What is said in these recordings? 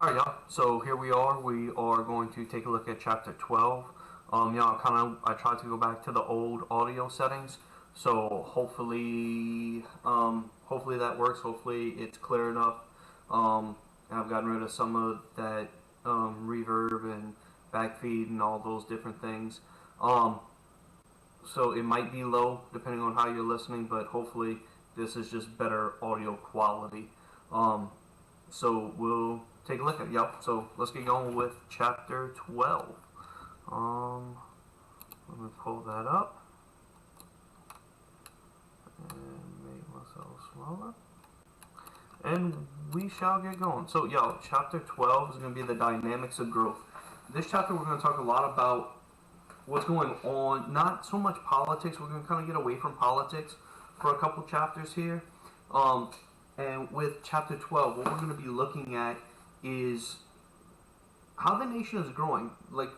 Alright, y'all. So here we are. We are going to take a look at chapter 12. I tried to go back to the old audio settings. So hopefully that works. Hopefully it's clear enough. I've gotten rid of some of that reverb and backfeed and all those different things. So it might be low depending on how you're listening, but hopefully this is just better audio quality. So we'll take a look at it. Yep. So let's get going with chapter 12. Let me pull that up and make myself smaller. And we shall get going. So, chapter 12 is going to be the dynamics of growth. This chapter, we're going to talk a lot about what's going on, not so much politics. We're going to kind of get away from politics for a couple chapters here. And with chapter 12, what we're going to be looking at is how the nation is growing, like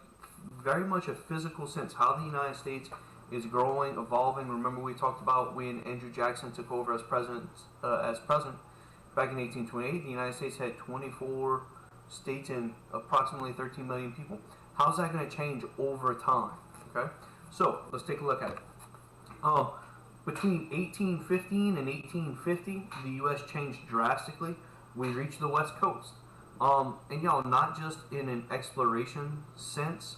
very much a physical sense, how the United States is growing, evolving. Remember, we talked about when Andrew Jackson took over as president. Back in 1828, the United States had 24 states and approximately 13 million people. How's that going to change over time? Okay, so let's take a look at it. Between 1815 and 1850, the U.S. changed drastically. We reached the West Coast. And not just in an exploration sense,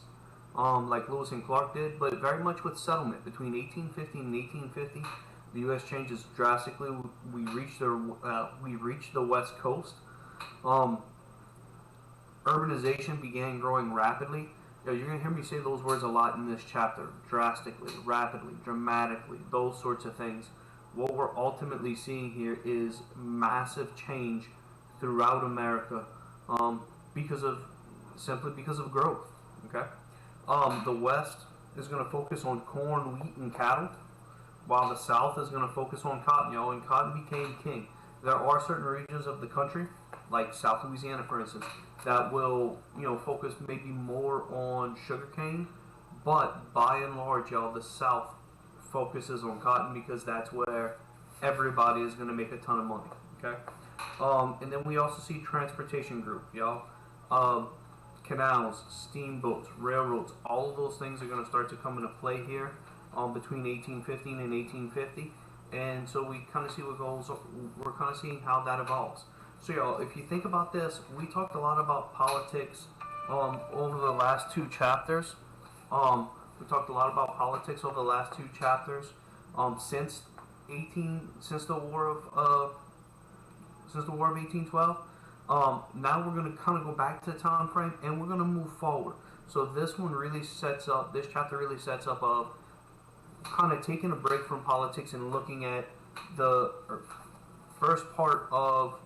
like Lewis and Clark did, but very much with settlement. Between 1850 and 1850, the U.S. changes drastically. We reached the West Coast. Urbanization began growing rapidly. You're going to hear me say those words a lot in this chapter. Drastically, rapidly, dramatically, those sorts of things. What we're ultimately seeing here is massive change throughout America simply because of growth. Okay, the West is going to focus on corn, wheat, and cattle, while the South is going to focus on cotton. And cotton became king. There are certain regions of the country, like South Louisiana, for instance, that will focus maybe more on sugarcane, but by and large, the South focuses on cotton because that's where everybody is going to make a ton of money. Okay, and then we also see transportation group, canals, steamboats, railroads. All of those things are going to start to come into play here between 1815 and 1850. And so we kind of see what goes. We're kind of seeing how that evolves. So, if you think about this, we talked a lot about politics over the last two chapters. We talked a lot about politics over the last two chapters since the War of 1812. Now we're going to kind of go back to the time frame and we're going to move forward. So this chapter really sets up of kind of taking a break from politics and looking at the first part of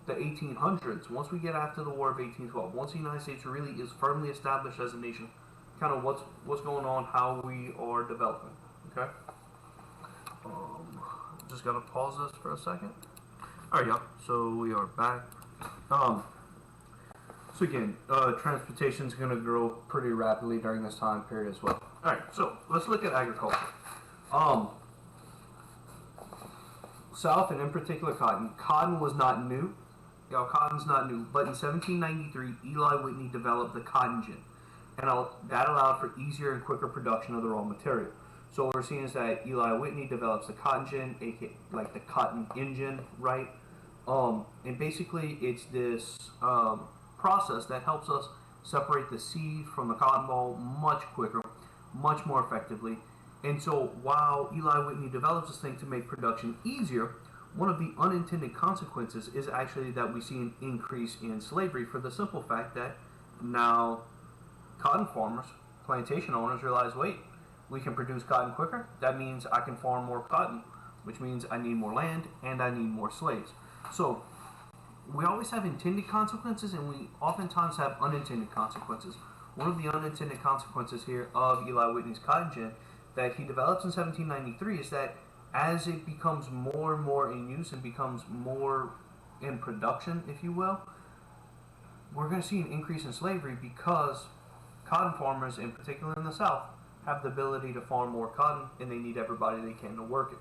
the 1800s. Once we get after the War of 1812, once the United States really is firmly established as a nation, kind of what's going on, how we are developing. Okay. Just gotta pause this for a second. All right, y'all. So we are back. So again, transportation is going to grow pretty rapidly during this time period as well. All right, so let's look at agriculture. South, and in particular cotton. Cotton was not new. Cotton's not new. But in 1793, Eli Whitney developed the cotton gin, and that allowed for easier and quicker production of the raw material. So what we're seeing is that Eli Whitney develops the cotton gin, aka like the cotton engine, right? And basically, it's this process that helps us separate the seed from the cotton ball much quicker, much more effectively. And so while Eli Whitney develops this thing to make production easier, one of the unintended consequences is actually that we see an increase in slavery for the simple fact that now cotton farmers, plantation owners realize, wait, we can produce cotton quicker. That means I can farm more cotton, which means I need more land and I need more slaves. So we always have intended consequences and we oftentimes have unintended consequences. One of the unintended consequences here of Eli Whitney's cotton gin that he develops in 1793 is that as it becomes more and more in use and becomes more in production, if you will, we're going to see an increase in slavery because cotton farmers, in particular in the South, have the ability to farm more cotton and they need everybody they can to work it.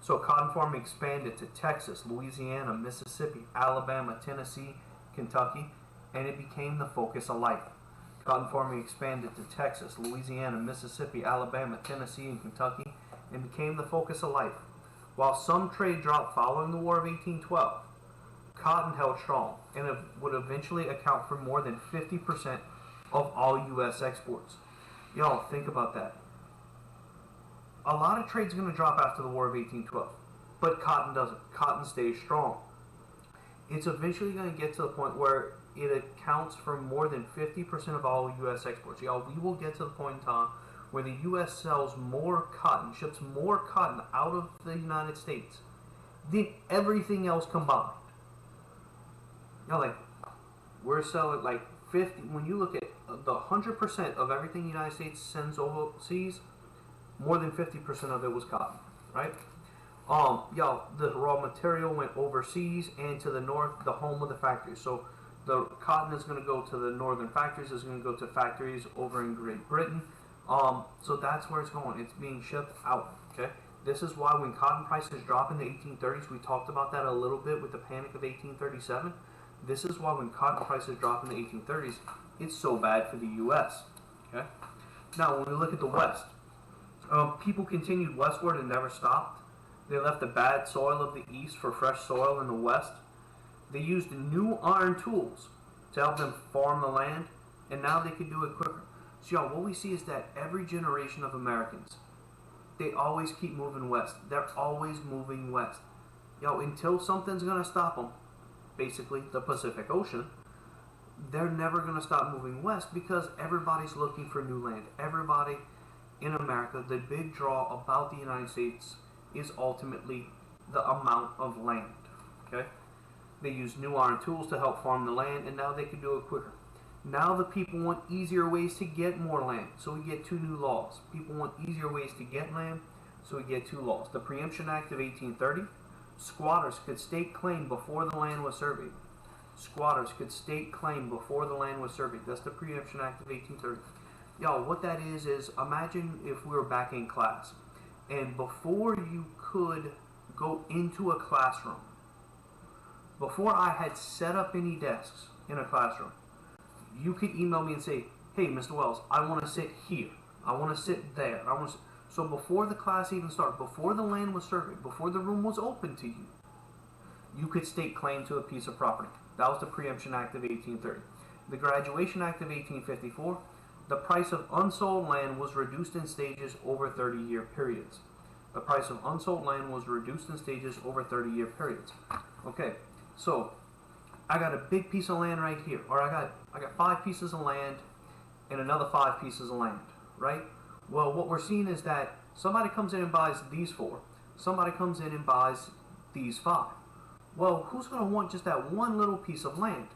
So cotton farming expanded to Texas, Louisiana, Mississippi, Alabama, Tennessee, Kentucky, and it became the focus of life. Cotton farming expanded to Texas, Louisiana, Mississippi, Alabama, Tennessee, and Kentucky, and became the focus of life. While some trade dropped following the War of 1812, cotton held strong, and it would eventually account for more than 50% of all U.S. exports. Y'all, think about that. A lot of trade's going to drop after the War of 1812, but cotton doesn't. Cotton stays strong. It's eventually going to get to the point where it accounts for more than 50% of all U.S. exports. Y'all, we will get to the point in time where the U.S. sells more cotton, ships more cotton out of the United States than everything else combined. Like, we're selling like 50, when you look at the 100% of everything the United States sends overseas, more than 50% of it was cotton, right? The raw material went overseas and to the north, the home of the factories. So the cotton is going to go to the northern factories, it's going to go to factories over in Great Britain. So that's where it's going. It's being shipped out, okay? This is why when cotton prices drop in the 1830s, we talked about that a little bit with the Panic of 1837. This is why when cotton prices drop in the 1830s, it's so bad for the U.S., okay? Now, when we look at the West, people continued westward and never stopped. They left the bad soil of the East for fresh soil in the West. They used new iron tools to help them farm the land, and now they could do it quicker. So, y'all, what we see is that every generation of Americans, they always keep moving west. They're always moving west. Until something's going to stop them, basically the Pacific Ocean, they're never going to stop moving west because everybody's looking for new land. Everybody in America, the big draw about the United States is ultimately the amount of land, okay? They use new iron tools to help farm the land, and now they can do it quicker. Now the people want easier ways to get more land, so we get two new laws. People want easier ways to get land, so we get two laws. The Preemption Act of 1830, squatters could stake claim before the land was surveyed. Squatters could stake claim before the land was surveyed. That's the Preemption Act of 1830. Y'all, what that is imagine if we were back in class, and before you could go into a classroom, before I had set up any desks in a classroom, you could email me and say, hey, Mr. Wells, I want to sit here. I want to sit there. So before the class even started, before the land was surveyed, before the room was open to you, you could stake claim to a piece of property. That was the Preemption Act of 1830. The Graduation Act of 1854, the price of unsold land was reduced in stages over 30-year periods. The price of unsold land was reduced in stages over 30-year periods. Okay, so I got a big piece of land right here, or I got 5 pieces of land and another 5 pieces of land, right? Well, what we're seeing is that somebody comes in and buys these 4. Somebody comes in and buys these 5. Well, who's going to want just that one little piece of land?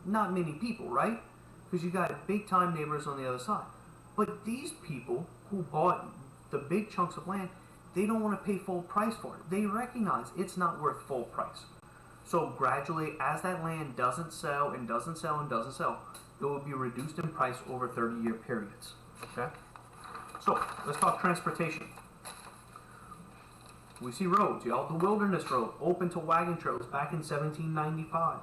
Not many people, right? Because you got big-time neighbors on the other side. But these people who bought the big chunks of land, they don't want to pay full price for it. They recognize it's not worth full price. So gradually, as that land doesn't sell and doesn't sell and doesn't sell, it will be reduced in price over 30-year periods. Okay? So, let's talk transportation. We see roads, y'all. The Wilderness Road opened to wagon trails back in 1795,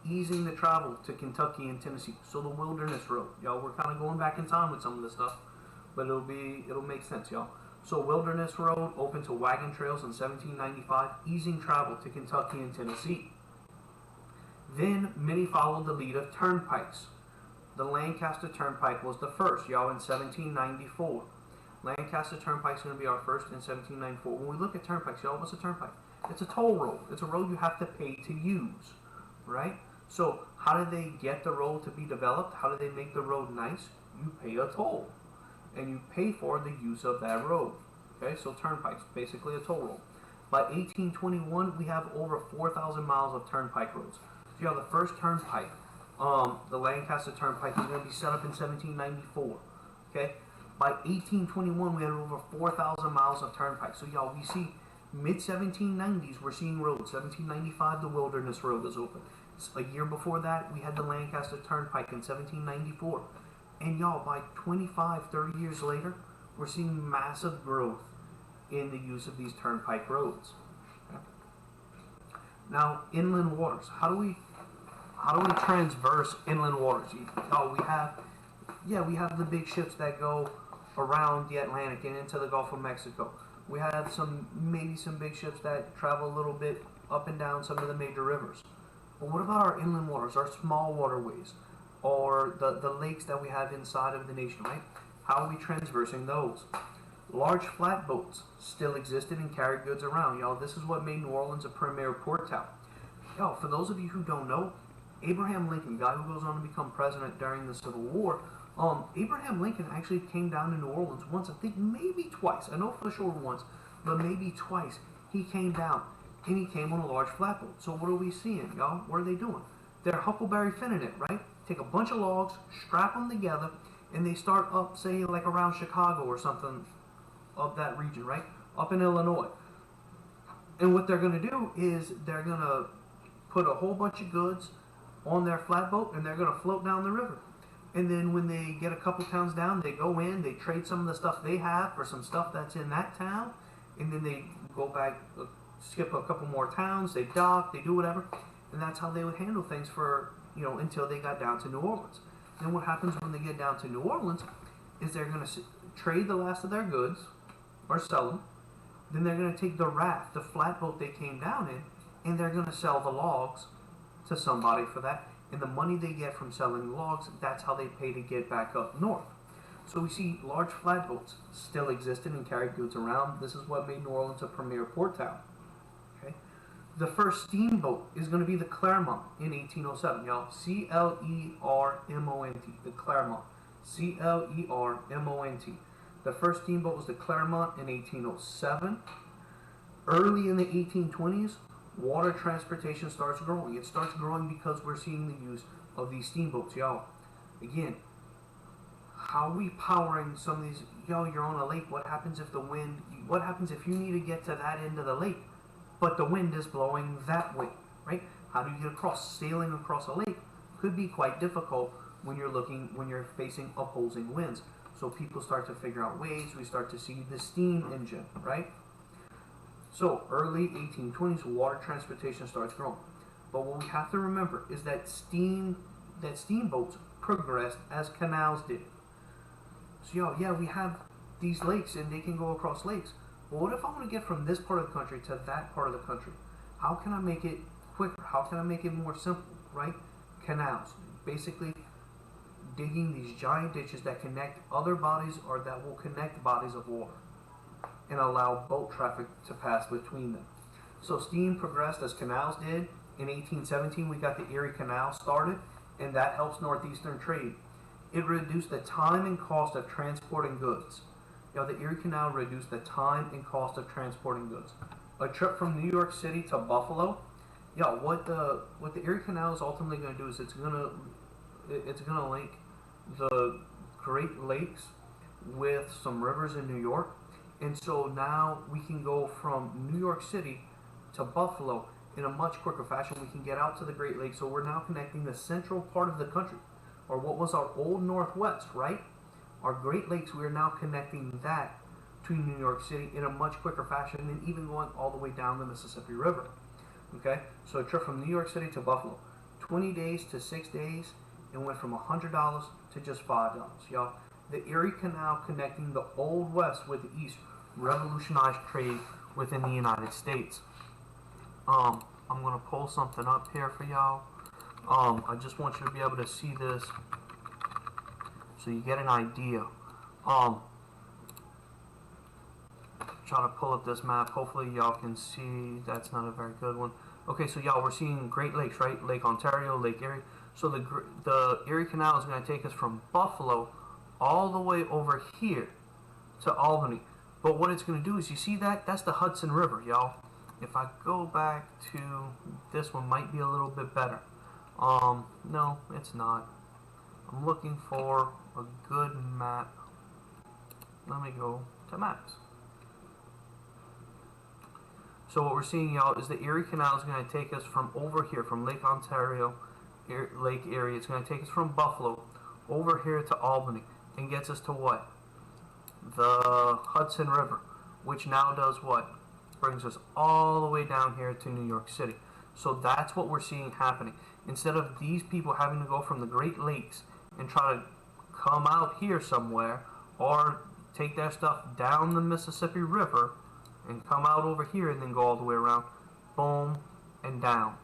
easing the travel to Kentucky and Tennessee. So the Wilderness Road, y'all, we're kind of going back in time with some of this stuff, but it'll make sense, y'all. So Wilderness Road opened to wagon trails in 1795, easing travel to Kentucky and Tennessee. Then many followed the lead of turnpikes. The Lancaster Turnpike was the first, y'all, in 1794. Lancaster Turnpike is going to be our first in 1794. When we look at turnpikes, y'all, what's a turnpike? It's a toll road. It's a road you have to pay to use, right? So how do they get the road to be developed? How do they make the road nice? You pay a toll, and you pay for the use of that road. Okay, so turnpikes, basically a toll road. By 1821, we have over 4,000 miles of turnpike roads. So you have the first turnpike, the Lancaster Turnpike, is going to be set up in 1794. Okay, by 1821, we had over 4,000 miles of turnpike. So y'all, we see mid-1790s, we're seeing roads. 1795, the Wilderness Road is open. A year before that, we had the Lancaster Turnpike in 1794. And y'all, by 25, 30 years later, we're seeing massive growth in the use of these turnpike roads. Okay. Now, inland waters. How how do we transverse inland waters? Oh, we have the big ships that go around the Atlantic and into the Gulf of Mexico. We have maybe some big ships that travel a little bit up and down some of the major rivers. But what about our inland waters, our small waterways, or the lakes that we have inside of the nation, right? How are we transversing those? Large flatboats still existed and carried goods around, y'all. This is what made New Orleans a premier port town. Yo, for those of you who don't know, Abraham Lincoln, guy who goes on to become president during the Civil War, Abraham Lincoln actually came down to New Orleans once, I think maybe twice. I know for sure once, but maybe twice. He came down, and he came on a large flatboat. So what are we seeing, y'all? What are they doing? They're Huckleberry Finning it, right? Take a bunch of logs, strap them together, and they start up, say, like around Chicago or something of that region, right? Up in Illinois. And what they're going to do is they're going to put a whole bunch of goods on their flatboat, and they're going to float down the river. And then when they get a couple towns down, they go in, they trade some of the stuff they have for some stuff that's in that town, and then they go back, skip a couple more towns, they dock, they do whatever, and that's how they would handle things for, until they got down to New Orleans. Then what happens when they get down to New Orleans is they're going to trade the last of their goods, or sell them. Then they're going to take the raft, the flatboat they came down in, and they're going to sell the logs to somebody for that. And the money they get from selling logs, that's how they pay to get back up north. So we see large flatboats still existed and carried goods around. This is what made New Orleans a premier port town. Okay, the first steamboat is going to be the Clermont in 1807, y'all. Clermont. The Clermont. Clermont. The first steamboat was the Clermont in 1807. Early in the 1820s, water transportation starts growing. It starts growing because we're seeing the use of these steamboats, y'all. Again, how are we powering some of these? Yo, you're on a lake. What happens if what happens if you need to get to that end of the lake, but the wind is blowing that way, right? How do you get across? Sailing across a lake could be quite difficult when you're facing opposing winds. So people start to figure out ways. We start to see the steam engine, right? So early 1820s, water transportation starts growing. But what we have to remember is that steamboats progressed as canals did. So we have these lakes and they can go across lakes. But what if I want to get from this part of the country to that part of the country? How can I make it quicker? How can I make it more simple, right? Canals. Basically digging these giant ditches that connect other bodies or that will connect bodies of water and allow boat traffic to pass between them. So steam progressed as canals did. In 1817, we got the Erie Canal started, and that helps northeastern trade. It reduced the time and cost of transporting goods. The Erie Canal reduced the time and cost of transporting goods. A trip from New York City to Buffalo, what the Erie Canal is ultimately going to do is it's going to link the Great Lakes with some rivers in New York. And so now we can go from New York City to Buffalo in a much quicker fashion. We can get out to the Great Lakes. So we're now connecting the central part of the country, or what was our old Northwest, right? Our Great Lakes, we are now connecting that to New York City in a much quicker fashion than even going all the way down the Mississippi River. Okay, so a trip from New York City to Buffalo, 20 days to 6 days, and went from $100 to just $5, y'all. The Erie Canal connecting the Old West with the East revolutionized trade within the United States. I'm gonna pull something up here for y'all. I just want you to be able to see this so you get an idea. Try to pull up this map. Hopefully y'all can see. That's not a very good one. Okay, so y'all, we're seeing Great Lakes, right? Lake Ontario, Lake Erie. So the Erie Canal is going to take us from Buffalo all the way over here to Albany. But what it's going to do is, you see that? That's the Hudson River, y'all. If I go back to this one, might be a little bit better. No, it's not. I'm looking for a good map. Let me go to maps. So what we're seeing, y'all, is the Erie Canal is going to take us from over here, from Lake Ontario, Lake Erie. It's going to take us from Buffalo over here to Albany and gets us to what? The Hudson River, which now does what? Brings us all the way down here to New York City. So that's what we're seeing happening. Instead of these people having to go from the Great Lakes and try to come out here somewhere, or take their stuff down the Mississippi River and come out over here and then go all the way around, boom, and down.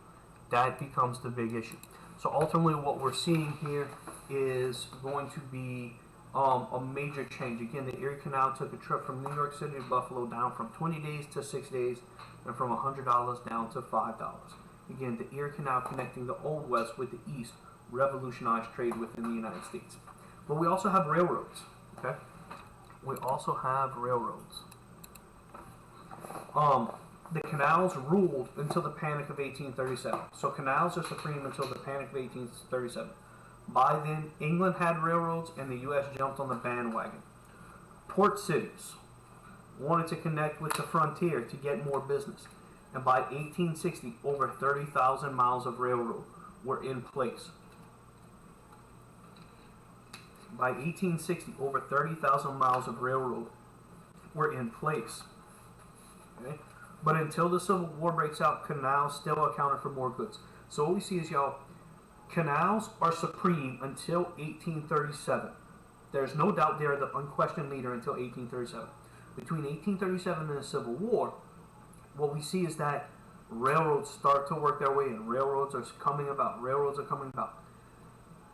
That becomes the big issue. So ultimately what we're seeing here is going to be a major change. Again, the Erie Canal took a trip from New York City to Buffalo down from 20 days to 6 days, and from $100 down to $5. Again, the Erie Canal connecting the Old West with the East revolutionized trade within the United States. But we also have railroads, okay? We also have railroads. The canals ruled until the Panic of 1837. So canals are supreme until the Panic of 1837. By then, England had railroads and the U.S. jumped on the bandwagon. Port cities wanted to connect with the frontier to get more business. And by 1860, over 30,000 miles of railroad were in place. By 1860, over 30,000 miles of railroad were in place. Okay? But until the Civil War breaks out, canals still accounted for more goods. So what we see is, y'all, canals are supreme until 1837. There's no doubt they're the unquestioned leader until 1837. Between 1837 and the Civil War, what we see is that railroads start to work their way in. Railroads are coming about. Railroads are coming about.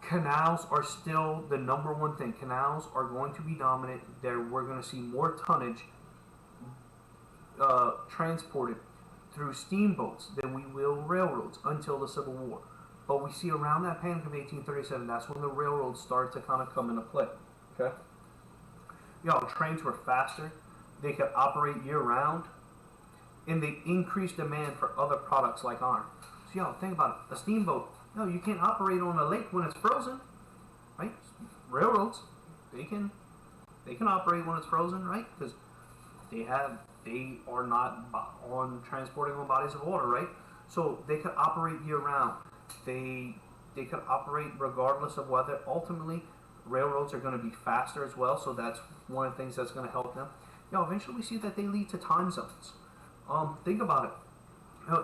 Canals are still the number one thing. Canals are going to be dominant. We're going to see more tonnage transported through steamboats than we will railroads until the Civil War. But we see around that Panic of 1837, that's when the railroads start to kind of come into play. Okay? Trains were faster. They could operate year-round. And they increased demand for other products like iron. So, think about it. A steamboat, you can't operate on a lake when it's frozen, right? Railroads, they can operate when it's frozen, right? Because they are not on transporting on bodies of water, right? So they could operate year round. They could operate regardless of weather. Ultimately, railroads are going to be faster as well, so that's one of the things that's going to help them. Eventually we see that they lead to time zones. Think about it.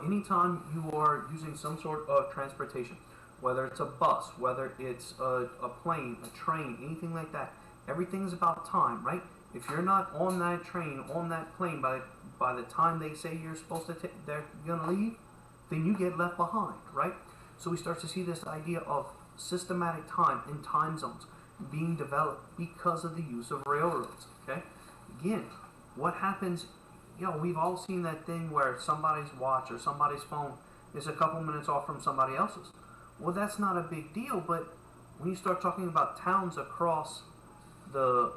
Anytime you are using some sort of transportation, whether it's a bus, whether it's a plane, a train, anything like that, everything's about time, right? If you're not on that train, on that plane by the time they say you're supposed to they're gonna leave, then you get left behind, right? So we start to see this idea of systematic time and time zones being developed because of the use of railroads. Okay, again, what happens? We've all seen that thing where somebody's watch or somebody's phone is a couple minutes off from somebody else's. Well, that's not a big deal, but when you start talking about towns across the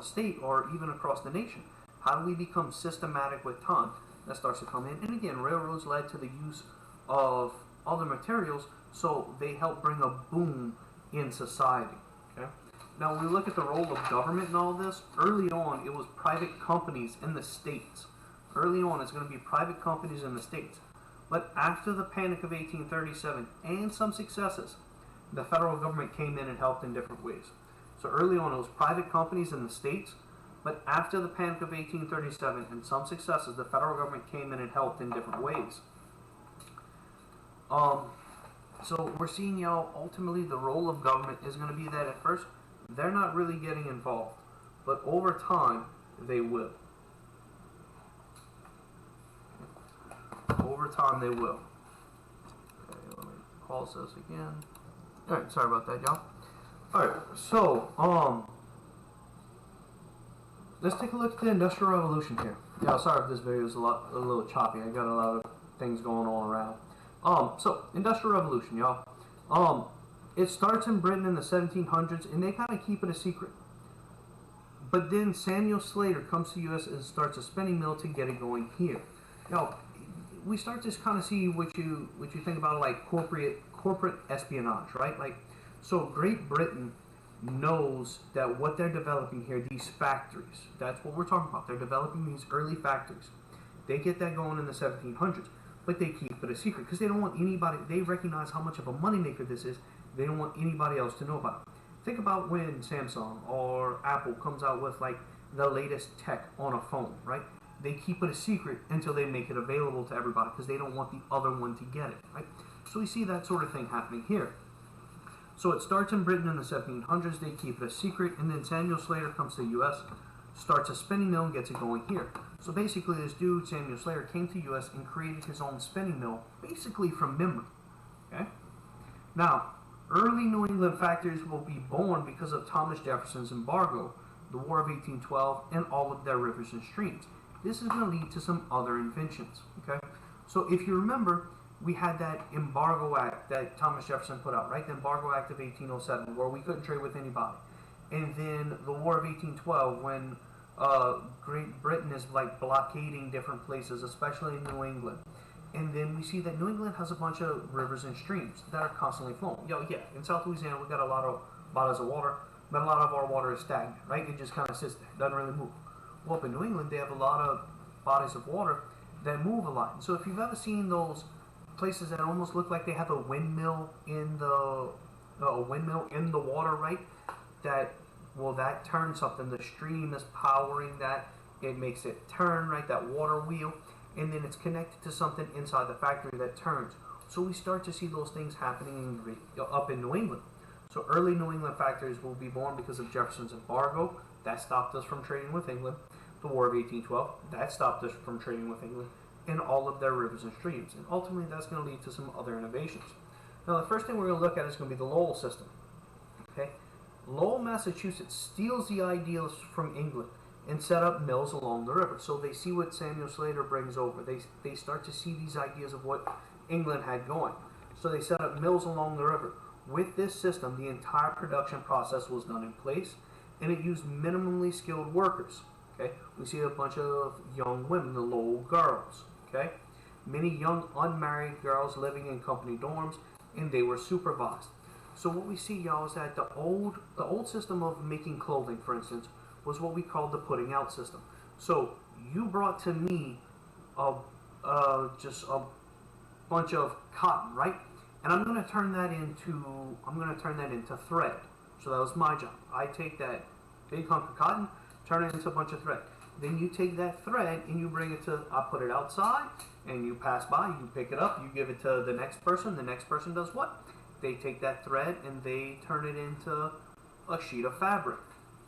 state or even across the nation, how do we become systematic with time? That starts to come in. And again, railroads led to the use of other materials, so they help bring a boom in society. Okay. Now, when we look at the role of government in all this, early on, it was private companies in the states. Early on, it's going to be private companies in the states. But after the Panic of 1837 and some successes, the federal government came in and helped in different ways. So early on, it was private companies in the states, but after the Panic of 1837 and some successes, the federal government came in and helped in different ways. So we're seeing, ultimately the role of government is going to be that at first, they're not really getting involved, but over time, they will. Over time, they will. Okay, let me pause this again. Alright, sorry about that, y'all. Alright, so, let's take a look at the Industrial Revolution here. Sorry if this video is a little choppy. I got a lot of things going on around. So, Industrial Revolution, y'all. It starts in Britain in the 1700s, and they kind of keep it a secret. But then Samuel Slater comes to the U.S. and starts a spinning mill to get it going here. We start to kind of see what you think about like corporate espionage, right? Like, so Great Britain knows that what they're developing here, these factories, that's what we're talking about. They're developing these early factories. They get that going in the 1700s, but they keep it a secret because they don't want anybody. They recognize how much of a moneymaker this is. They don't want anybody else to know about it. Think about when Samsung or Apple comes out with like the latest tech on a phone, right? they keep it a secret until they make it available to everybody because they don't want the other one to get it, right? So we see that sort of thing happening here. So it starts in Britain in the 1700s, they keep it a secret, and then Samuel Slater comes to the U.S., starts a spinning mill and gets it going here. So basically this dude, Samuel Slater, came to the U.S. and created his own spinning mill, basically from memory, okay? Now, early New England factories will be born because of Thomas Jefferson's embargo, the War of 1812, and all of their rivers and streams. This is going to lead to some other inventions, okay? So if you remember, we had that Embargo Act that Thomas Jefferson put out, right? The Embargo Act of 1807, where we couldn't trade with anybody. And then the War of 1812, when Great Britain is like blockading different places, especially in New England. And then we see that New England has a bunch of rivers and streams that are constantly flowing. Yeah, in South Louisiana, we got a lot of bodies of water, but a lot of our water is stagnant, right? It just kind of sits there, doesn't really move. Well, up in New England, they have a lot of bodies of water that move a lot. And so if you've ever seen those places that almost look like they have a windmill in the water, right? That turns something. The stream is powering that. It makes it turn, right? That water wheel, and then it's connected to something inside the factory that turns. So we start to see those things happening up in New England. So early New England factories will be born because of Jefferson's embargo. That stopped us from trading with England. The War of 1812, that stopped us from trading with England, and all of their rivers and streams. And ultimately, that's going to lead to some other innovations. Now, the first thing we're going to look at is going to be the Lowell system. Okay, Lowell, Massachusetts steals the ideas from England and set up mills along the river. So they see what Samuel Slater brings over. They start to see these ideas of what England had going. So they set up mills along the river. With this system, the entire production process was done in place, and it used minimally skilled workers. Okay, we see a bunch of young women, the Lowell girls. Okay, many young unmarried girls living in company dorms, and they were supervised. So what we see, y'all, is that the old system of making clothing, for instance, was what we called the putting out system. So you brought to me just a bunch of cotton, right? And I'm going to turn that into thread. So that was my job. I take that big hunk of cotton, turn it into a bunch of thread. Then you take that thread and you bring it to, I put it outside, and you pass by, you pick it up, you give it to the next person. The next person does what? They take that thread and they turn it into a sheet of fabric,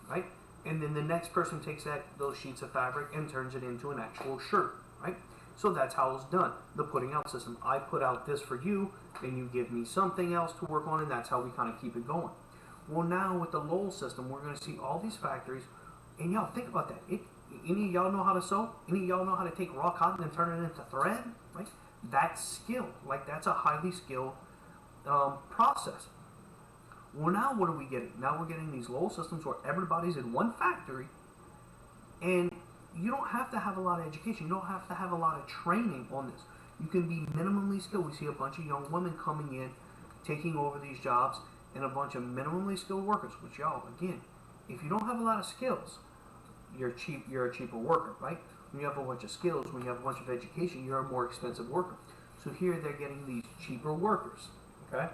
right? And then the next person takes those sheets of fabric and turns it into an actual shirt, right? So that's how it's done, the putting out system. I put out this for you, then you give me something else to work on, and that's how we kind of keep it going. Well, now with the Lowell system, we're going to see all these factories, and y'all think about that. Any of y'all know how to sew? Any of y'all know how to take raw cotton and turn it into thread? Right? That's skill. Like, that's a highly skilled process. Well, now what are we getting? Now we're getting these Lowell systems where everybody's in one factory, and you don't have to have a lot of education. You don't have to have a lot of training on this. You can be minimally skilled. We see a bunch of young women coming in, taking over these jobs, and a bunch of minimally skilled workers, which, y'all, again, if you don't have a lot of skills, you're a cheaper worker, right? When you have a bunch of skills, when you have a bunch of education, you're a more expensive worker. So here they're getting these cheaper workers, okay?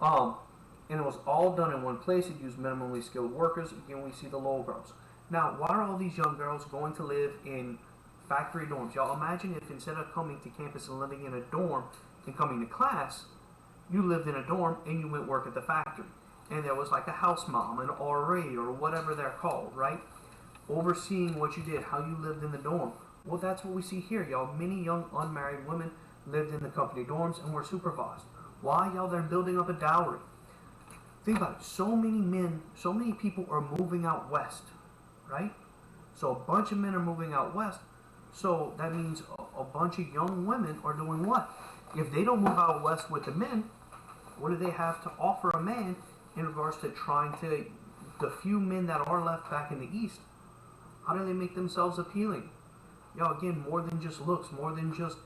And it was all done in one place. It used minimally skilled workers. Again, we see the Lowell girls. Now, why are all these young girls going to live in factory dorms? Y'all imagine if instead of coming to campus and living in a dorm and coming to class, you lived in a dorm and you went work at the factory. And there was like a house mom, an RA, or whatever they're called, right? Overseeing what you did, how you lived in the dorm. Well, that's what we see here, y'all. Many young unmarried women lived in the company dorms and were supervised. Why, y'all? They're building up a dowry. Think about it. So many people are moving out west, right? So a bunch of men are moving out west. So that means a bunch of young women are doing what? If they don't move out west with the men, what do they have to offer a man in regards to trying to, the few men that are left back in the east, how do they make themselves appealing? Y'all, again, more than just looks, more than just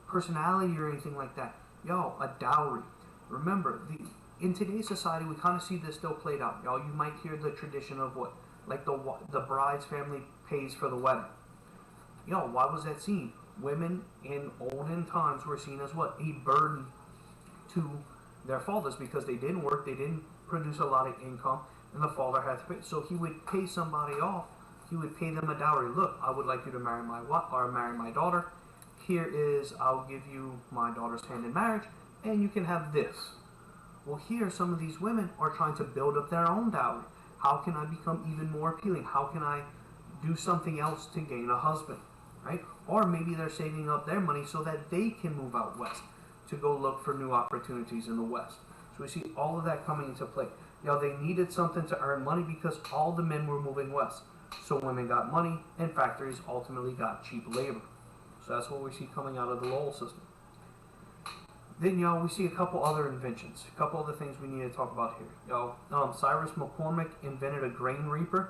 personality or anything like that. Y'all, a dowry. Remember, in today's society, we kind of see this still played out. Y'all, you might hear the tradition of what? Like the bride's family pays for the wedding. Y'all, why was that seen? Women in olden times were seen as what? A burden to their fathers because they didn't work, they didn't produce a lot of income, and the father had to pay. So he would pay somebody off he would pay them a dowry. Look, I would like you to marry my wife or marry my daughter. Here is, I'll give you my daughter's hand in marriage, and you can have this. Well, here some of these women are trying to build up their own dowry. How can I become even more appealing? How can I do something else to gain a husband, right? Or maybe they're saving up their money so that they can move out west to go look for new opportunities in the west. So we see all of that coming into play. They needed something to earn money because all the men were moving west. So women got money and factories ultimately got cheap labor. So that's what we see coming out of the Lowell system. Then, we see a couple other inventions, a couple other things we need to talk about here. Cyrus McCormick invented a grain reaper.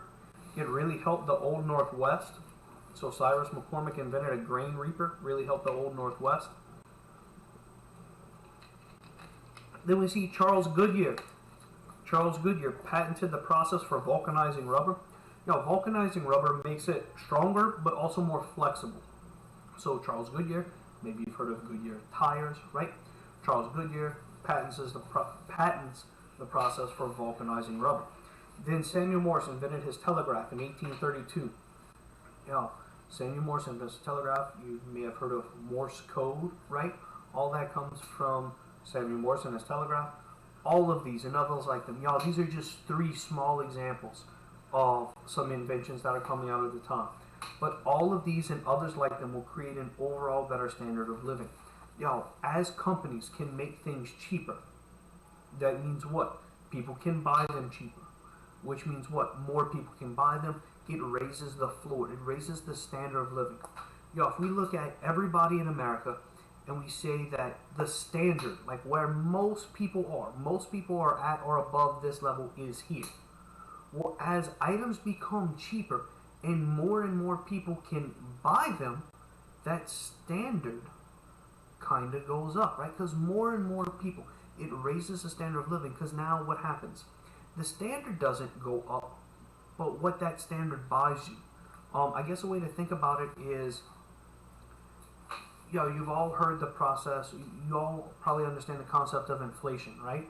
It really helped the Old Northwest. So Cyrus McCormick invented a grain reaper, really helped the Old Northwest. Then we see Charles Goodyear. Charles Goodyear patented the process for vulcanizing rubber. Vulcanizing rubber makes it stronger, but also more flexible. So Charles Goodyear, maybe you've heard of Goodyear tires, right? Charles Goodyear patents the process for vulcanizing rubber. Then Samuel Morse invented his telegraph in 1832. Samuel Morse invented his telegraph. You may have heard of Morse code, right? All that comes from Samuel Morse and his telegraph. All of these and others like them. These are just three small examples of some inventions that are coming out at the time. But all of these and others like them will create an overall better standard of living. As companies can make things cheaper, that means what? People can buy them cheaper. Which means what? More people can buy them. It raises the floor. It raises the standard of living. If we look at everybody in America and we say that the standard, like where most people are at or above this level is here. Well, as items become cheaper and more people can buy them, that standard kind of goes up, right? Because more and more people, it raises the standard of living. Because now what happens? The standard doesn't go up, but what that standard buys you. I guess a way to think about it is, you've all heard the process. You all probably understand the concept of inflation, right?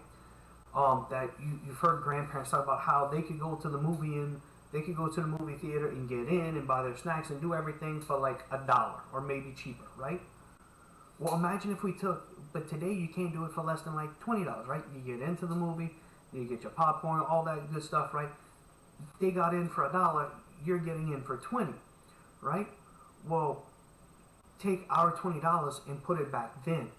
That you've heard grandparents talk about how they could go to the movie theater and get in and buy their snacks and do everything for like $1 or maybe cheaper, right? Well, imagine if but today you can't do it for less than like $20, right? You get into the movie, you get your popcorn, all that good stuff, right? They got in for $1, you're getting in for $20, right? Well, take our $20 and put it back then.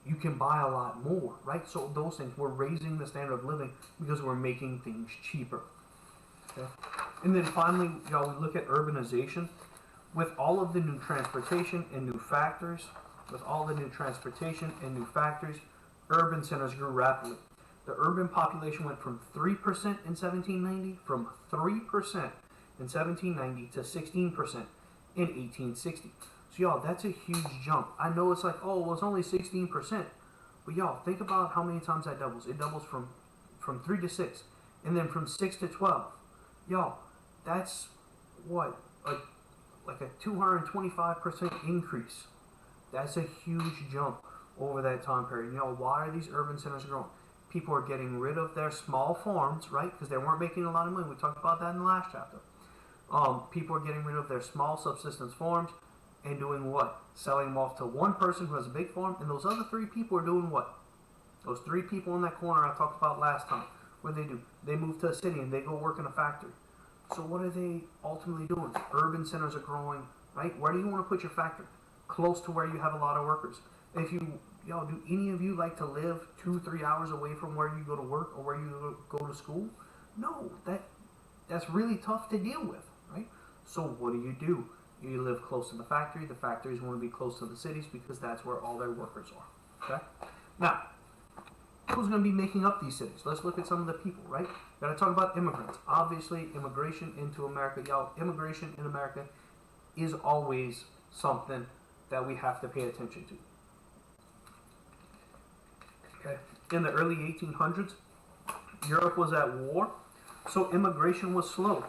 You can buy a lot more, right? So those things, we're raising the standard of living because we're making things cheaper. Okay? And then finally, we look at urbanization. With all of the new transportation and new factories, urban centers grew rapidly. The urban population went from 3% in 1790, to 16% in 1860. So that's a huge jump. I know it's like, well, it's only 16%. But think about how many times that doubles. It doubles from 3 to 6, and then from 6 to 12. That's what? Like a 225% increase. That's a huge jump over that time period. Why are these urban centers growing? People are getting rid of their small farms, right? Because they weren't making a lot of money. We talked about that in the last chapter. People are getting rid of their small subsistence farms and doing what? Selling them off to one person who has a big farm, and those other 3 people are doing what? Those 3 people in that corner I talked about last time. What do? They move to a city and they go work in a factory. So what are they ultimately doing? Urban centers are growing, right? Where do you want to put your factory? Close to where you have a lot of workers. If do any of you like to live 2-3 hours away from where you go to work or where you go to school? No, that's really tough to deal with, right? So what do? You live close to the factory. The factories want to be close to the cities because that's where all their workers are. Okay? Now, who's going to be making up these cities? Let's look at some of the people, right? Got to talk about immigrants. Obviously, immigration into America. Immigration in America is always something that we have to pay attention to. Okay? In the early 1800s, Europe was at war, so immigration was slow.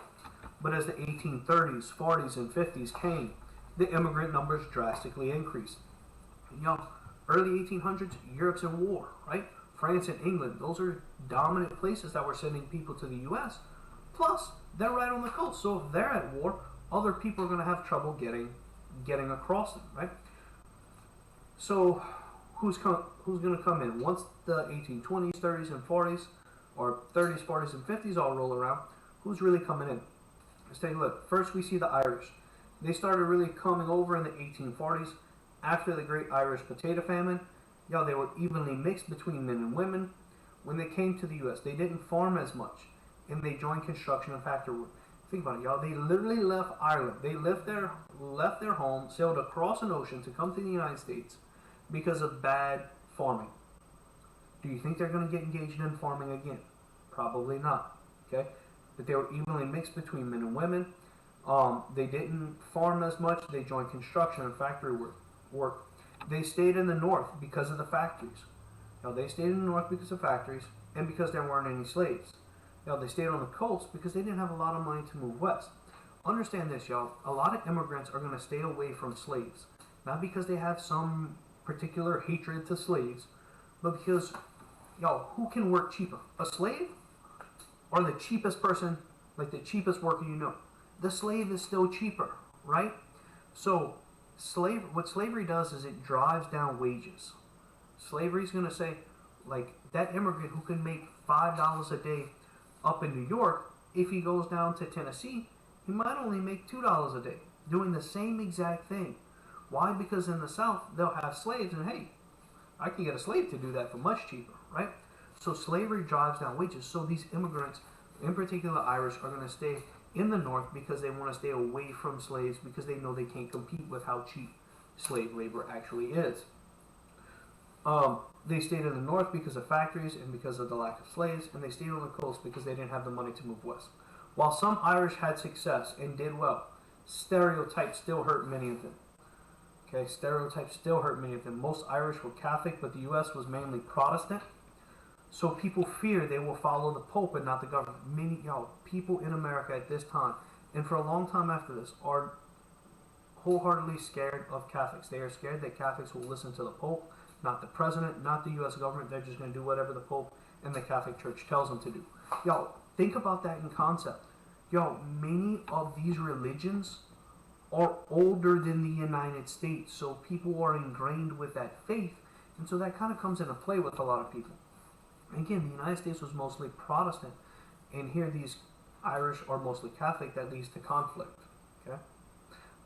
But as the 1830s, 40s, and 50s came, the immigrant numbers drastically increased. Early 1800s, Europe's in war, right? France and England, those are dominant places that were sending people to the U.S. Plus, they're right on the coast. So if they're at war, other people are going to have trouble getting across them, right? So who's going to come in once the 1820s, 30s, and 40s, or 30s, 40s, and 50s all roll around? Who's really coming in? Let's take a look. First, we see the Irish. They started really coming over in the 1840s after the Great Irish Potato Famine. They were evenly mixed between men and women. When they came to the U.S., they didn't farm as much, and they joined construction and factory work. Think about it, y'all. They literally left Ireland. They left their home, sailed across an ocean to come to the United States because of bad farming. Do you think they're going to get engaged in farming again? Probably not. Okay, but they were evenly mixed between men and women. They didn't farm as much. They joined construction and factory work. They stayed in the north because of the factories. They stayed in the north because of factories and because there weren't any slaves. They stayed on the coast because they didn't have a lot of money to move west. Understand this, y'all. A lot of immigrants are going to stay away from slaves. Not because they have some particular hatred to slaves, but because, who can work cheaper? A slave or the cheapest person, like the cheapest worker you know? The slave is still cheaper, right? So what slavery does is it drives down wages. Slavery is going to say, like, that immigrant who can make $5 a day up in New York, if he goes down to Tennessee, he might only make $2 a day, doing the same exact thing. Why? Because in the South, they'll have slaves, and hey, I can get a slave to do that for much cheaper, right? So slavery drives down wages. So these immigrants, in particular Irish, are going to stay in the North because they want to stay away from slaves because they know they can't compete with how cheap slave labor actually is. They stayed in the North because of factories and because of the lack of slaves, and they stayed on the coast because they didn't have the money to move west. While some Irish had success and did well, stereotypes still hurt many of them. Okay, stereotypes still hurt many of them. Most Irish were Catholic, but the U.S. was mainly Protestant. So people fear they will follow the Pope and not the government. Many people in America at this time, and for a long time after this, are wholeheartedly scared of Catholics. They are scared that Catholics will listen to the Pope, not the president, not the U.S. government. They're just going to do whatever the Pope and the Catholic Church tells them to do. Think about that in concept. Many of these religions are older than the United States, so people are ingrained with that faith, and so that kind of comes into play with a lot of people. Again, the United States was mostly Protestant, and here these Irish are mostly Catholic. That leads to conflict. Okay,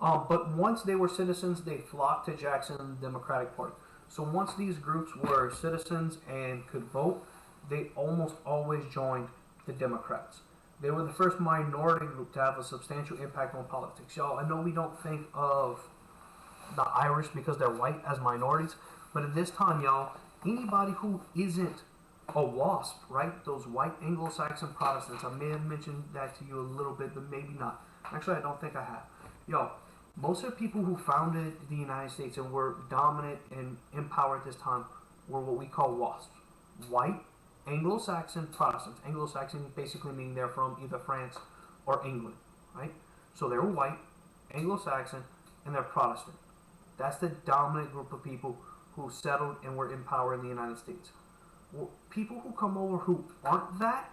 but once they were citizens, they flocked to Jackson and the Democratic Party. So once these groups were citizens and could vote, they almost always joined the Democrats. They were the first minority group to have a substantial impact on politics. I know we don't think of the Irish because they're white as minorities, but at this time, anybody who isn't a WASP, right? Those white Anglo-Saxon Protestants. I may have mentioned that to you a little bit, but maybe not. Actually, I don't think I have. Most of the people who founded the United States and were dominant and in power at this time were what we call WASPs. White Anglo-Saxon Protestants. Anglo-Saxon basically meaning they're from either France or England, right? So they were white, Anglo-Saxon, and they're Protestant. That's the dominant group of people who settled and were in power in the United States. Well, people who come over who aren't that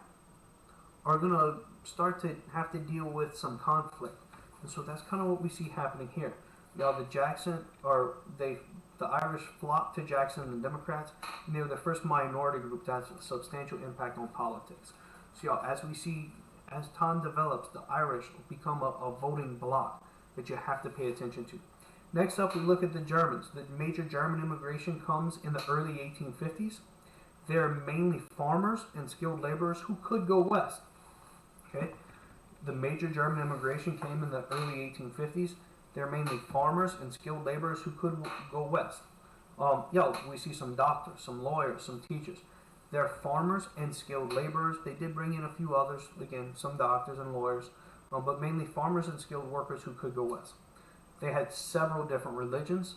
are going to start to have to deal with some conflict. And so that's kind of what we see happening here. The Irish flocked to Jackson and the Democrats, and they were the first minority group to have a substantial impact on politics. So as time develops, the Irish will become a voting bloc that you have to pay attention to. Next up, we look at the Germans. The major German immigration comes in the early 1850s. They're mainly farmers and skilled laborers who could go west. Okay, the major German immigration came in the early 1850s. They're mainly farmers and skilled laborers who could go west. We see some doctors, some lawyers, some teachers. They're farmers and skilled laborers. They did bring in a few others, again, some doctors and lawyers, but mainly farmers and skilled workers who could go west. They had several different religions.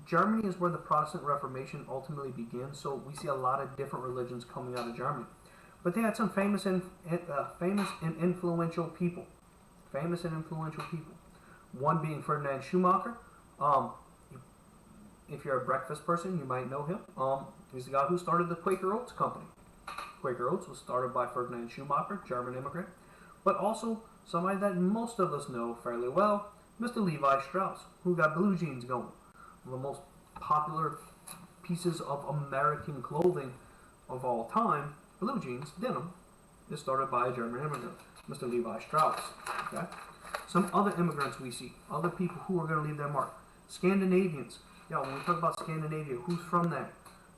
Germany is where the Protestant Reformation ultimately begins, so we see a lot of different religions coming out of Germany. But they had some famous and influential people. One being Ferdinand Schumacher. If you're a breakfast person, you might know him. He's the guy who started the Quaker Oats Company. Quaker Oats was started by Ferdinand Schumacher, German immigrant, but also somebody that most of us know fairly well, Mr. Levi Strauss, who got blue jeans going. One of the most popular pieces of American clothing of all time, blue jeans, denim, is started by a German immigrant, Mr. Levi Strauss. Okay? Some other immigrants we see, other people who are going to leave their mark. Scandinavians. When we talk about Scandinavia, who's from there?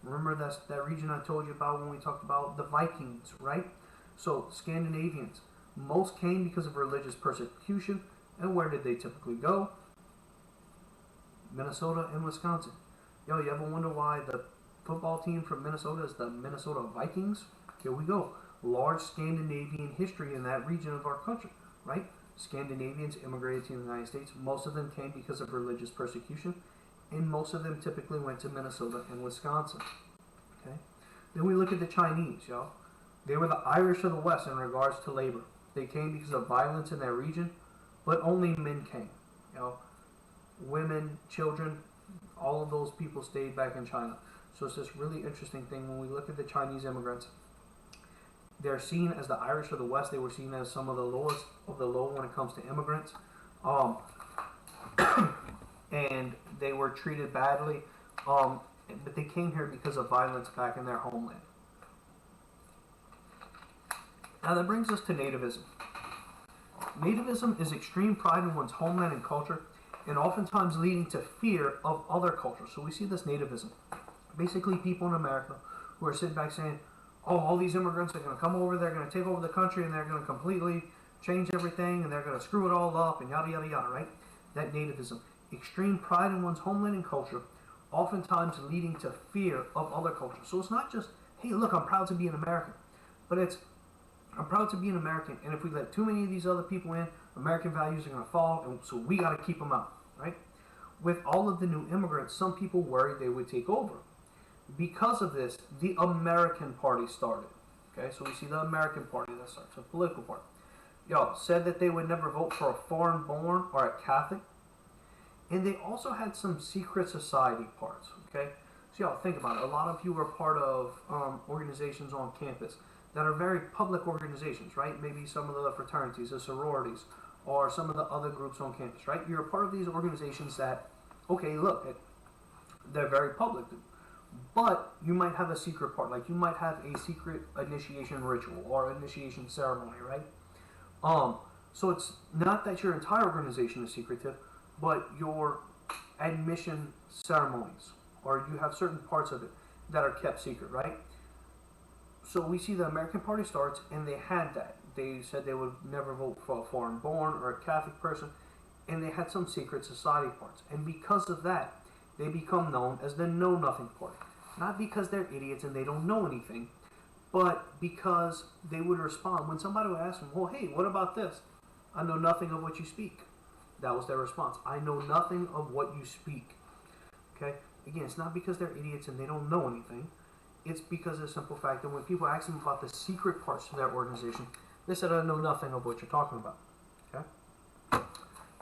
Remember that region I told you about when we talked about the Vikings, right? So Scandinavians, most came because of religious persecution, and where did they typically go? Minnesota and Wisconsin. You ever wonder why the football team from Minnesota is the Minnesota Vikings? Here we go. Large Scandinavian history in that region of our country, right? Scandinavians immigrated to the United States. Most of them came because of religious persecution, and most of them typically went to Minnesota and Wisconsin. Okay. Then we look at the Chinese, y'all. They were the Irish of the West in regards to labor. They came because of violence in their region, but only men came. Women, children, all of those people stayed back in China. So it's this really interesting thing when we look at the Chinese immigrants. They're seen as the Irish of the West. They were seen as some of the lowest of the low when it comes to immigrants. And they were treated badly. But they came here because of violence back in their homeland. Now that brings us to nativism. Nativism is extreme pride in one's homeland and culture, and oftentimes leading to fear of other cultures. So we see this nativism. Basically, people in America who are sitting back saying, oh, all these immigrants are going to come over, they're going to take over the country, and they're going to completely change everything, and they're going to screw it all up, and yada, yada, yada, right? That nativism. Extreme pride in one's homeland and culture, oftentimes leading to fear of other cultures. So it's not just, hey, look, I'm proud to be an American, but it's, I'm proud to be an American, and if we let too many of these other people in, American values are going to fall, and so we got to keep them out, right? With all of the new immigrants, some people worried they would take over. Because of this, the American Party started. Okay, so we see the American Party that starts, a political party. Said that they would never vote for a foreign-born or a Catholic, and they also had some secret society parts. Okay, so think about it. A lot of you are part of organizations on campus that are very public organizations, right? Maybe some of the fraternities, the sororities, or some of the other groups on campus, right? You're a part of these organizations that, okay, look, they're very public, but you might have a secret part, like you might have a secret initiation ritual or initiation ceremony, right? So it's not that your entire organization is secretive, but your admission ceremonies, or you have certain parts of it that are kept secret, right? So we see the American Party starts, and they had that. They said they would never vote for a foreign-born or a Catholic person, and they had some secret society parts. And because of that, they become known as the Know Nothing Party. Not because they're idiots and they don't know anything, but because they would respond. When somebody would ask them, well, hey, what about this? I know nothing of what you speak. That was their response. I know nothing of what you speak. Okay? Again, it's not because they're idiots and they don't know anything. It's because of the simple fact that when people ask them about the secret parts of their organization, they said, I know nothing of what you're talking about. Okay?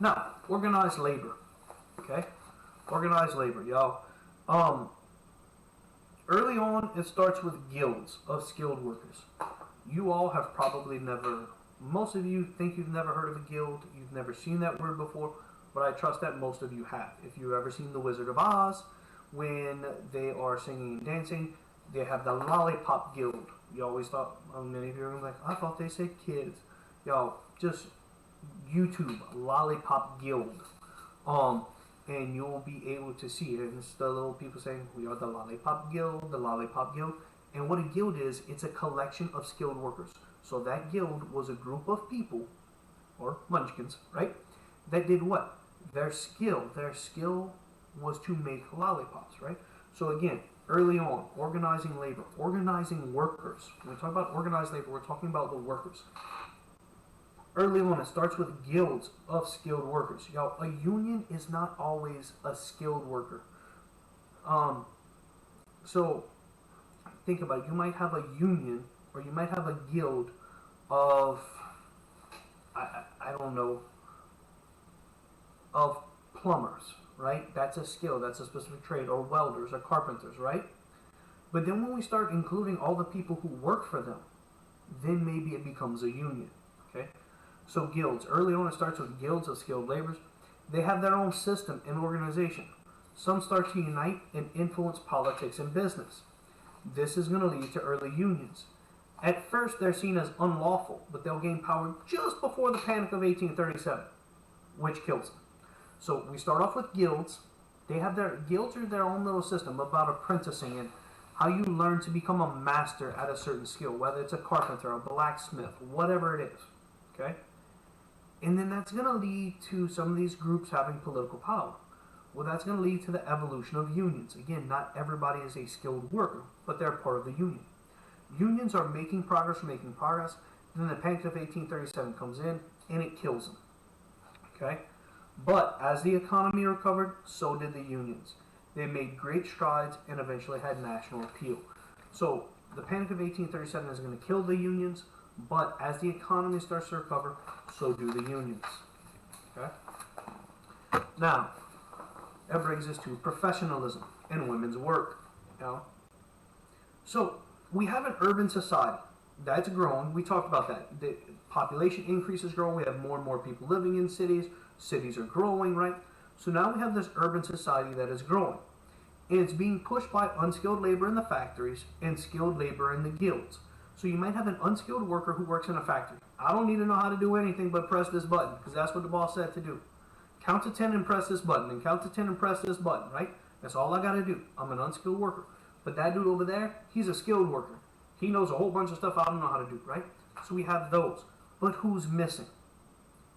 Now, organized labor. Okay? Organized labor, y'all. Early on, it starts with guilds of skilled workers. You all have probably never, most of you think you've never heard of a guild, you've never seen that word before, but I trust that most of you have. If you've ever seen The Wizard of Oz, when they are singing and dancing, they have the Lollipop Guild. You always thought, many of you are like, I thought they said kids. Y'all, just YouTube, Lollipop Guild. And you'll be able to see it. And it's the little people saying, we are the Lollipop Guild, the Lollipop Guild. And what a guild is, it's a collection of skilled workers. So that guild was a group of people, or munchkins, right? That did what? Their skill was to make lollipops, right? So again, early on, organizing labor, organizing workers. When we talk about organized labor, we're talking about the workers. Early on, it starts with guilds of skilled workers. Y'all, a union is not always a skilled worker. So think about it. You might have a union, or you might have a guild of, I don't know, of plumbers, right? That's a skill. That's a specific trade. Or welders or carpenters, right? But then when we start including all the people who work for them, then maybe it becomes a union. Okay? So guilds. Early on it starts with guilds of skilled laborers. They have their own system and organization. Some start to unite and influence politics and business. This is going to lead to early unions. At first they're seen as unlawful, but they'll gain power just before the Panic of 1837, which kills them. So we start off with guilds. Guilds are their own little system about apprenticing and how you learn to become a master at a certain skill, whether it's a carpenter, a blacksmith, whatever it is. Okay? And then that's going to lead to some of these groups having political power. Well, that's going to lead to the evolution of unions. Again, not everybody is a skilled worker, but they're part of the union. Unions are making progress. Then the Panic of 1837 comes in, and it kills them. Okay? But as the economy recovered, so did the unions. They made great strides and eventually had national appeal. So the Panic of 1837 is going to kill the unions, but as the economy starts to recover, so do the unions. Okay? Now, that brings us to professionalism and women's work. So we have an urban society that's growing. We talked about that. The population increase is growing. We have more and more people living in cities. Cities are growing, right? So now we have this urban society that is growing. And it's being pushed by unskilled labor in the factories and skilled labor in the guilds. So you might have an unskilled worker who works in a factory. I don't need to know how to do anything but press this button, because that's what the boss said to do. Count to 10 and press this button, and count to 10 and press this button, right? That's all I got to do. I'm an unskilled worker. But that dude over there, he's a skilled worker. He knows a whole bunch of stuff I don't know how to do, right? So we have those. But who's missing?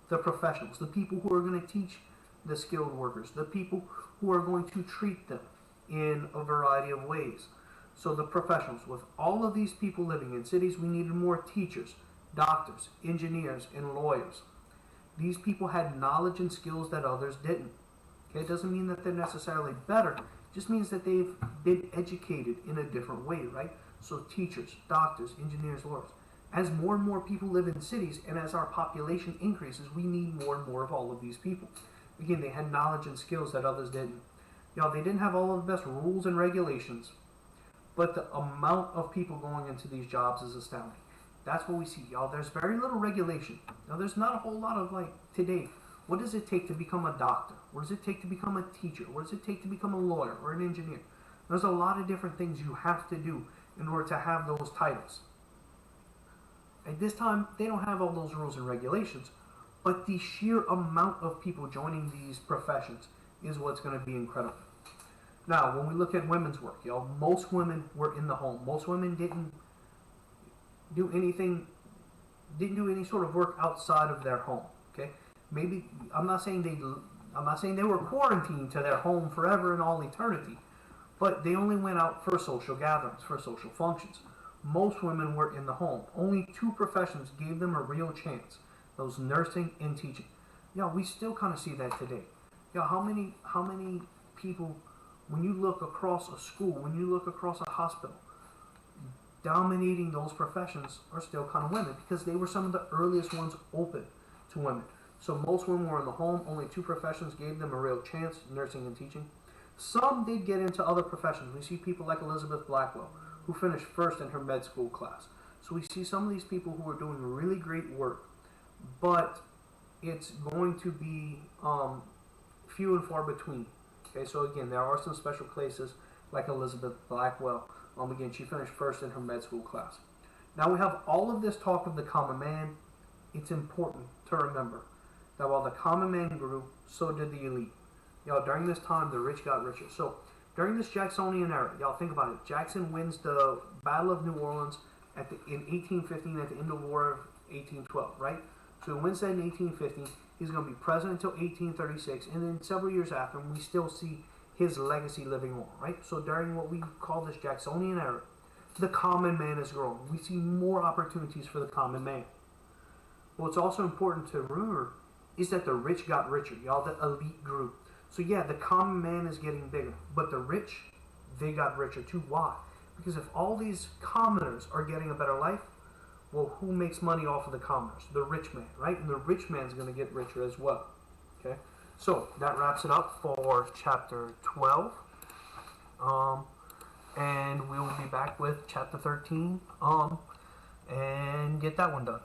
The professionals, the people who are going to teach the skilled workers, the people who are going to treat them in a variety of ways. So the professionals, with all of these people living in cities, we needed more teachers, doctors, engineers, and lawyers. These people had knowledge and skills that others didn't. Okay, it doesn't mean that they're necessarily better. It just means that they've been educated in a different way, right? So teachers, doctors, engineers, lawyers. As more and more people live in cities, and as our population increases, we need more and more of all of these people. Again, they had knowledge and skills that others didn't. They didn't have all of the best rules and regulations, but the amount of people going into these jobs is astounding. That's what we see, y'all. There's very little regulation. Now, there's not a whole lot of, today, what does it take to become a doctor? What does it take to become a teacher? What does it take to become a lawyer or an engineer? There's a lot of different things you have to do in order to have those titles. At this time, they don't have all those rules and regulations, but the sheer amount of people joining these professions is what's going to be incredible. Now, when we look at women's work, most women were in the home. Most women didn't do any sort of work outside of their home. Okay, maybe I'm not saying they were quarantined to their home forever and all eternity, but they only went out for social gatherings, for social functions. Most women were in the home. Only two professions gave them a real chance: those nursing and teaching. We still kind of see that today. How many people, when you look across a school, when you look across a hospital, dominating those professions are still kind of women, because they were some of the earliest ones open to women. So most women were in the home. Only two professions gave them a real chance: nursing and teaching. Some did get into other professions. We see people like Elizabeth Blackwell, who finished first in her med school class. So we see some of these people who are doing really great work, but it's going to be few and far between. Okay, so again, there are some special cases like Elizabeth Blackwell. Again, she finished first in her med school class. Now we have all of this talk of the common man. It's important to remember that while the common man grew, so did the elite. During this time, the rich got richer. So during this Jacksonian era, think about it. Jackson wins the Battle of New Orleans in 1815 at the end of the War of 1812, right? So he wins that in 1815. He's going to be president until 1836, and then several years after, we still see his legacy living on, right? So during what we call this Jacksonian era, the common man is growing. We see more opportunities for the common man. What's also important to remember is that the rich got richer, the elite grew. So yeah, the common man is getting bigger, but the rich, they got richer too. Why? Because if all these commoners are getting a better life, well, who makes money off of the commoners? The rich man, right? And the rich man's going to get richer as well. Okay, so that wraps it up for chapter 12. and we will be back with chapter 13 and get that one done.